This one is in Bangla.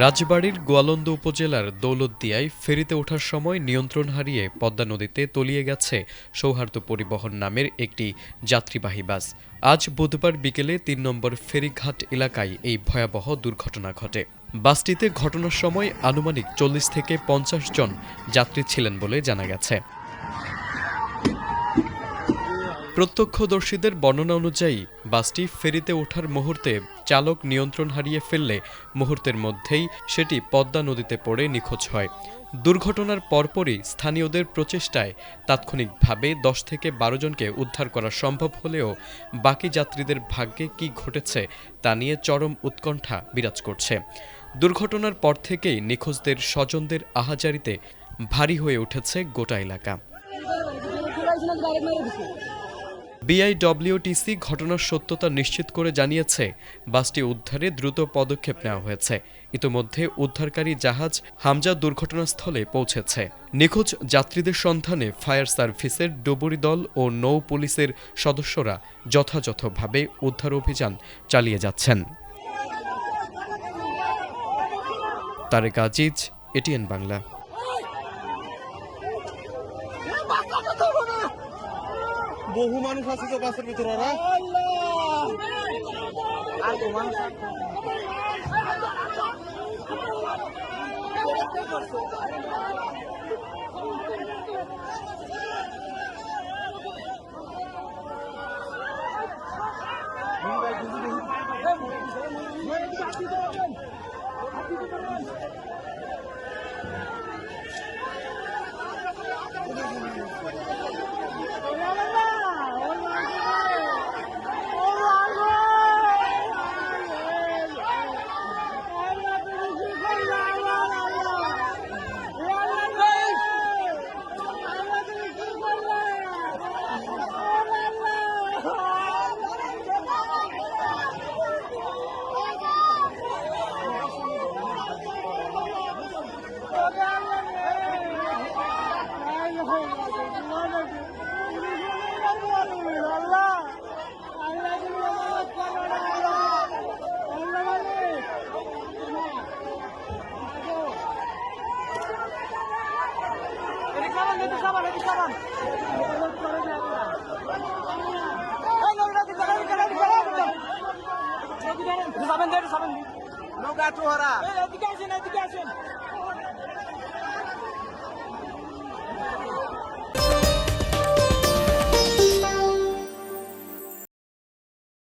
রাজবাড়ীর গোয়ালন্দ উপজেলার দৌলতদিয়ায় ফেরিতে ওঠার সময় নিয়ন্ত্রণ হারিয়ে পদ্মা নদীতে তলিয়ে গেছে সৌহার্দ্য পরিবহন নামের একটি যাত্রীবাহী বাস। আজ বুধবার বিকেলে ৩ নম্বর ফেরিঘাট এলাকায় এই ভয়াবহ দুর্ঘটনা ঘটে। বাসটিতে ঘটনার সময় আনুমানিক ৪০ থেকে ৫০ জন যাত্রী ছিলেন বলে জানা গেছে। প্রত্যক্ষদর্শীদের বর্ণনা অনুযায়ী বাসটি ফেরিতে ওঠার মুহূর্তে চালক নিয়ন্ত্রণ হারিয়ে ফেললে মুহূর্তের মধ্যেই সেটি পদ্মা নদীতে পড়ে নিখোঁজ হয়। দুর্ঘটনার পরপরই স্থানীয়দের প্রচেষ্টায় তাৎক্ষণিকভাবে ১০ থেকে ১২ জনকে উদ্ধার করা সম্ভব হলেও বাকি যাত্রীদের ভাগ্যে কী ঘটেছে তা নিয়ে চরম উৎকণ্ঠা বিরাজ করছে। দুর্ঘটনার পর থেকেই নিখোঁজদের স্বজনদের আহাজারিতে ভারী হয়ে উঠেছে গোটা এলাকা। বিআইডব্লিউটিসি ঘটনার সত্যতা নিশ্চিত করে জানিয়েছে, বাসটি উদ্ধারে দ্রুত পদক্ষেপ নেওয়া হয়েছে। ইতোমধ্যে উদ্ধারকারী জাহাজ হামজা দুর্ঘটনাস্থলে পৌঁছেছে। নিখোঁজ যাত্রীদের সন্ধানে ফায়ার সার্ভিসের ডুবুরি দল ও নৌ পুলিশের সদস্যরা যথাযথভাবে উদ্ধার অভিযান চালিয়ে যাচ্ছেন। তারেক আজিজ, এটিএন বাংলা। বহু মানুষ আছে তো বাসের ভিতরে। নৌকা চোহরা এদিকে আসেন।